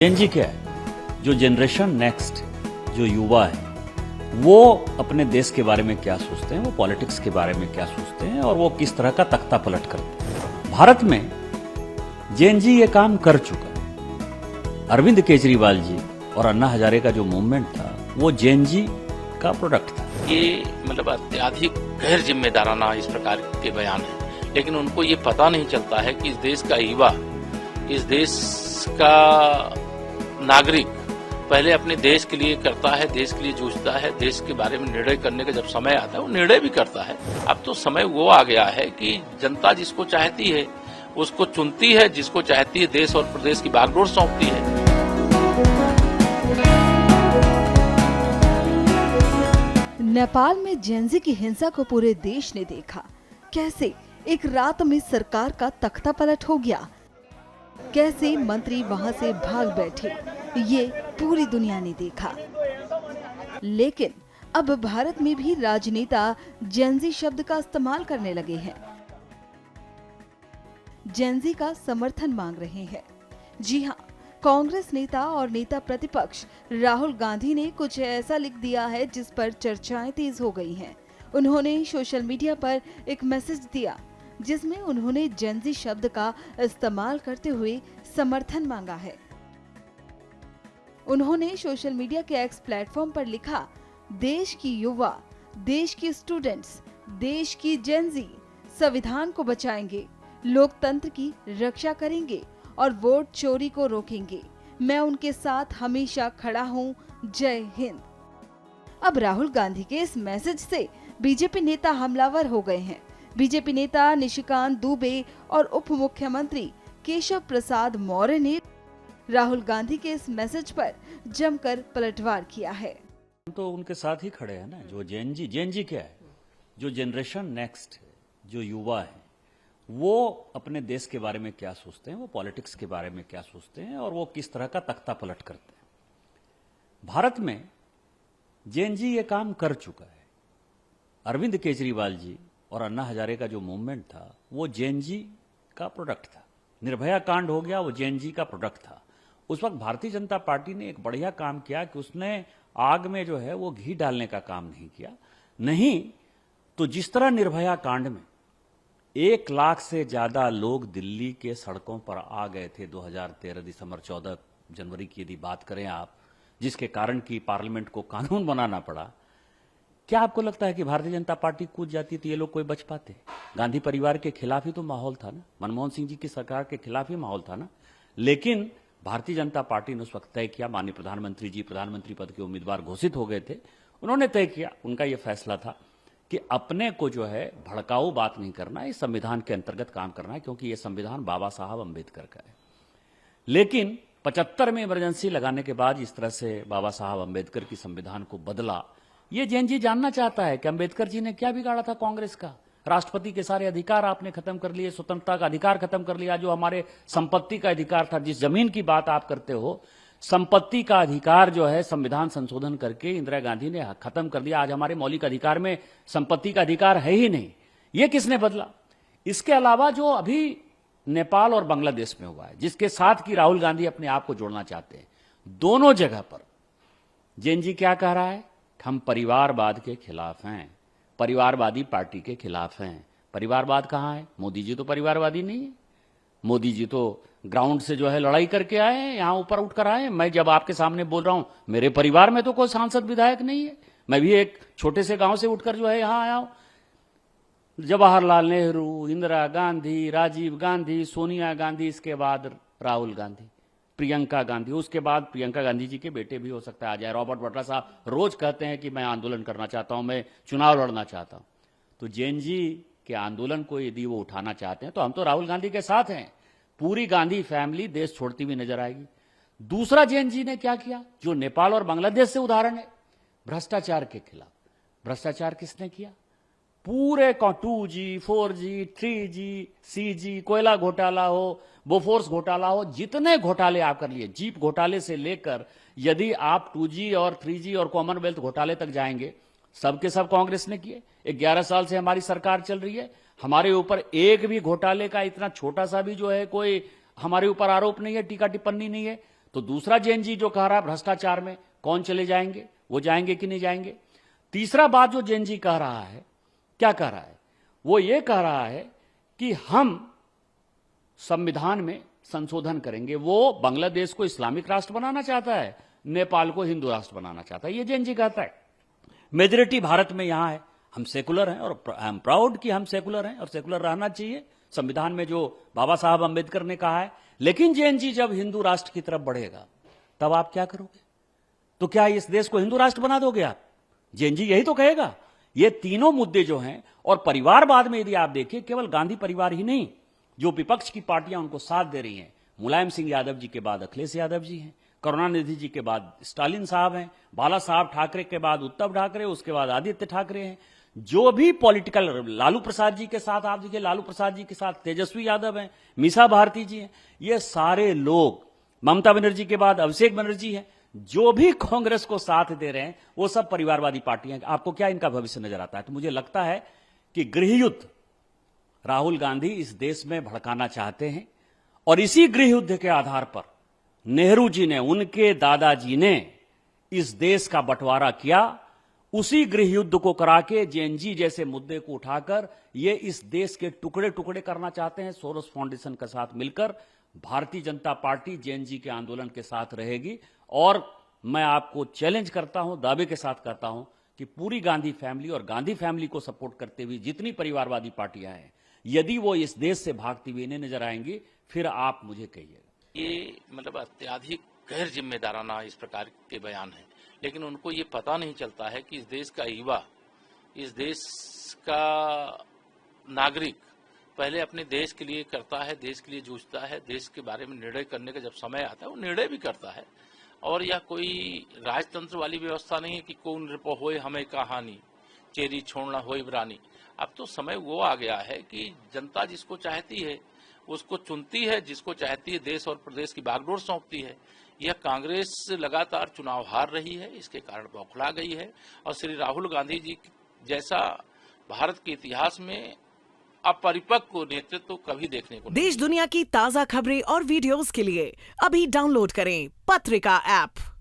Gen Z क्या है? जो जनरेशन नेक्स्ट, जो युवा है, वो अपने देश के बारे में क्या सोचते हैं, वो पॉलिटिक्स के बारे में क्या सोचते हैं और वो किस तरह का तख्ता पलट करते हैं। भारत में जेनजी ये काम कर चुका है। अरविंद केजरीवाल जी और अन्ना हजारे का जो मूवमेंट था वो जेनजी का प्रोडक्ट था। ये मतलब अत्यधिक गैर जिम्मेदाराना इस प्रकार के बयान है, लेकिन उनको ये पता नहीं चलता है कि इस देश का युवा, इस देश का नागरिक पहले अपने देश के लिए करता है, देश के लिए जूझता है, देश के बारे में निर्णय करने का जब समय आता है वो निर्णय भी करता है। अब तो समय वो आ गया है कि जनता जिसको चाहती है उसको चुनती है, जिसको चाहती है देश और प्रदेश की बागडोर सौंपती है। नेपाल में जेनजी की हिंसा को पूरे देश ने देखा। कैसे एक रात में सरकार का तख्ता पलट हो गया, कैसे मंत्री वहां से भाग बैठे, ये पूरी दुनिया ने देखा। लेकिन अब भारत में भी राजनेता जेनजी शब्द का इस्तेमाल करने लगे हैं, जेनजी का समर्थन मांग रहे हैं। जी हाँ, कांग्रेस नेता और नेता प्रतिपक्ष राहुल गांधी ने कुछ ऐसा लिख दिया है जिस पर चर्चाएं तेज हो गई हैं। उन्होंने सोशल मीडिया पर एक मैसेज दिया जिसमें उन्होंने जेनजी शब्द का इस्तेमाल करते हुए समर्थन मांगा है। उन्होंने सोशल मीडिया के एक्स प्लेटफॉर्म पर लिखा, देश की युवा, देश की स्टूडेंट्स, देश की जेनजी संविधान को बचाएंगे, लोकतंत्र की रक्षा करेंगे और वोट चोरी को रोकेंगे। मैं उनके साथ हमेशा खड़ा हूं। जय हिंद। अब राहुल गांधी के इस मैसेज से बीजेपी नेता हमलावर हो गए हैं। बीजेपी नेता निशिकांत दुबे और उप मुख्यमंत्री केशव प्रसाद मौर्य ने राहुल गांधी के इस मैसेज पर जमकर पलटवार किया है। हम तो उनके साथ ही खड़े हैं ना। जो जेनजी क्या है? जो जनरेशन नेक्स्ट है, जो युवा है, वो अपने देश के बारे में क्या सोचते हैं, वो पॉलिटिक्स के बारे में क्या सोचते हैं और वो किस तरह का तख्ता पलट करते हैं। भारत में जेनजी ये काम कर चुका है। अरविंद केजरीवाल जी और अन्ना हजारे का जो मूवमेंट था वो जेनजी का प्रोडक्ट था। निर्भया कांड हो गया, वो जेनजी का प्रोडक्ट था। उस वक्त भारतीय जनता पार्टी ने एक बढ़िया काम किया कि उसने आग में जो है वो घी डालने का काम नहीं किया। नहीं तो जिस तरह निर्भया कांड में 1 लाख से ज्यादा लोग दिल्ली के सड़कों पर आ गए थे 2013 दिसंबर 14 जनवरी की यदि बात करें आप, जिसके कारण कि पार्लियामेंट को कानून बनाना पड़ा, क्या आपको लगता है कि भारतीय जनता पार्टी कूद जाती तो ये लोग कोई बच पाते? गांधी परिवार के खिलाफ ही तो माहौल था ना, मनमोहन सिंह जी की सरकार के खिलाफ ही माहौल था ना। लेकिन भारतीय जनता पार्टी ने उस वक्त तय किया, माननीय प्रधानमंत्री जी प्रधानमंत्री पद के उम्मीदवार घोषित हो गए थे, उन्होंने तय किया, उनका यह फैसला था कि अपने को जो है भड़काऊ बात नहीं करना, इस संविधान के अंतर्गत काम करना है, क्योंकि यह संविधान बाबा साहब अम्बेडकर का है। लेकिन 75 में इमरजेंसी लगाने के बाद इस तरह से बाबा साहब अम्बेडकर की संविधान को बदला। ये जेनजी जानना चाहता है कि अम्बेडकर जी ने क्या बिगाड़ा था कांग्रेस का। राष्ट्रपति के सारे अधिकार आपने खत्म कर लिए, स्वतंत्रता का अधिकार खत्म कर लिया, जो हमारे संपत्ति का अधिकार था, जिस जमीन की बात आप करते हो, संपत्ति का अधिकार जो है संविधान संशोधन करके इंदिरा गांधी ने खत्म कर दिया। आज हमारे मौलिक अधिकार में संपत्ति का अधिकार है ही नहीं। ये किसने बदला? इसके अलावा जो अभी नेपाल और बांग्लादेश में हुआ है, जिसके साथ की राहुल गांधी अपने आप को जोड़ना चाहते हैं, दोनों जगह पर जेनजी क्या कह रहा है? हम परिवारवाद के खिलाफ हैं, परिवारवादी पार्टी के खिलाफ हैं। परिवारवाद कहां है? मोदी जी तो परिवारवादी नहीं है। मोदी जी तो ग्राउंड से जो है लड़ाई करके आए हैं, यहां ऊपर उठकर आए हैं। मैं जब आपके सामने बोल रहा हूं, मेरे परिवार में तो कोई सांसद विधायक नहीं है। मैं भी एक छोटे से गांव से उठकर जो है यहां आया हूं। जवाहरलाल नेहरू, इंदिरा गांधी, राजीव गांधी, सोनिया गांधी, इसके बाद राहुल गांधी, प्रियंका गांधी, उसके बाद प्रियंका गांधी जी के बेटे भी हो सकता है आ जाए। रॉबर्ट वाड्रा साहब रोज कहते हैं कि मैं आंदोलन करना चाहता हूं, मैं चुनाव लड़ना चाहता हूं। तो जेनजी के आंदोलन को यदि वो उठाना चाहते हैं तो हम तो राहुल गांधी के साथ हैं। पूरी गांधी फैमिली देश छोड़ती हुई नजर आएगी। दूसरा जेनजी ने क्या किया, जो नेपाल और बांग्लादेश से उदाहरण है, भ्रष्टाचार के खिलाफ। भ्रष्टाचार किसने किया? पूरे 2G, 4G, 3G, CG, कोयला घोटाला हो, बोफोर्स घोटाला हो, जितने घोटाले आप कर लिए, जीप घोटाले से लेकर यदि आप 2G और 3G और कॉमनवेल्थ घोटाले तक जाएंगे, सबके सब कांग्रेस ने किए। 11 साल से हमारी सरकार चल रही है, हमारे ऊपर एक भी घोटाले का इतना छोटा सा भी जो है कोई हमारे ऊपर आरोप नहीं है, टीका टिप्पणी नहीं है। तो तो दूसरा जेएनजी जो कह रहा है भ्रष्टाचार में कौन चले जाएंगे, वो जाएंगे कि नहीं जाएंगे। तीसरा बात जो जेएनजी कह रहा है, क्या कह रहा है, वो ये कह रहा है कि हम संविधान में संशोधन करेंगे। वो बांग्लादेश को इस्लामिक राष्ट्र बनाना चाहता है, नेपाल को हिंदू राष्ट्र बनाना चाहता है, ये जेएनजी कहता है। मेजोरिटी भारत में यहां है, हम सेकुलर हैं और आई एम प्राउड कि हम सेकुलर हैं और सेकुलर रहना चाहिए, संविधान में जो बाबा साहब अंबेडकर ने कहा है। लेकिन जेएनजी जब हिंदू राष्ट्र की तरफ बढ़ेगा तब आप क्या करोगे? तो क्या इस देश को हिंदू राष्ट्र बना दोगे आप? जेएनजी यही तो कहेगा। ये तीनों मुद्दे जो हैं, और परिवारवाद में यदि आप देखिए, केवल गांधी परिवार ही नहीं, जो विपक्ष की पार्टियां उनको साथ दे रही हैं, मुलायम सिंह यादव जी के बाद अखिलेश यादव जी हैं, करुणानिधि जी के बाद स्टालिन साहब हैं, बाला साहब ठाकरे के बाद उद्धव ठाकरे, उसके बाद आदित्य ठाकरे हैं, जो भी पॉलिटिकल, लालू प्रसाद जी के साथ आप देखिए, लालू प्रसाद जी के साथ तेजस्वी यादव हैं, मीसा भारती जी हैं, ये सारे लोग, ममता बनर्जी के बाद अभिषेक बनर्जी हैं, जो भी कांग्रेस को साथ दे रहे हैं वो सब परिवारवादी पार्टियां। आपको क्या इनका भविष्य नजर आता है? तो मुझे लगता है कि गृहयुद्ध राहुल गांधी इस देश में भड़काना चाहते हैं, और इसी गृहयुद्ध के आधार पर नेहरू जी ने, उनके दादाजी ने इस देश का बंटवारा किया। उसी गृहयुद्ध को करा के जेएनजी जैसे मुद्दे को उठाकर ये इस देश के टुकड़े टुकड़े करना चाहते हैं। सोरोस फाउंडेशन के साथ मिलकर भारतीय जनता पार्टी जेएनजी के आंदोलन के साथ रहेगी, और मैं आपको चैलेंज करता हूं, दावे के साथ कहता हूं कि पूरी गांधी फैमिली और गांधी फैमिली को सपोर्ट करते हुए जितनी परिवारवादी पार्टियां हैं, यदि वो इस देश से भागती हुई नहीं नजर आएंगी, फिर आप मुझे कहिएगा। ये मतलब अत्यधिक गैर जिम्मेदाराना इस प्रकार के बयान है, लेकिन उनको ये पता नहीं चलता है कि इस देश का युवा, इस देश का नागरिक पहले अपने देश के लिए करता है, देश के लिए जूझता है, देश के बारे में निर्णय करने का जब समय आता है वो निर्णय भी करता है। और यह कोई राजतंत्र वाली व्यवस्था नहीं है कि कौन रिपो होए हमें कहानी, चेरी छोड़ना होए रानी। अब तो समय वो आ गया है कि जनता जिसको चाहती है उसको चुनती है, जिसको चाहती है देश और प्रदेश की बागडोर सौंपती है। यह कांग्रेस लगातार चुनाव हार रही है, इसके कारण बौखला गई है, और श्री राहुल गांधी जी जैसा भारत के इतिहास में अपरिपक्व नेतृत्व कभी देखने को नहीं। देश दुनिया की ताजा खबरें और वीडियोस के लिए अभी डाउनलोड करें पत्रिका ऐप।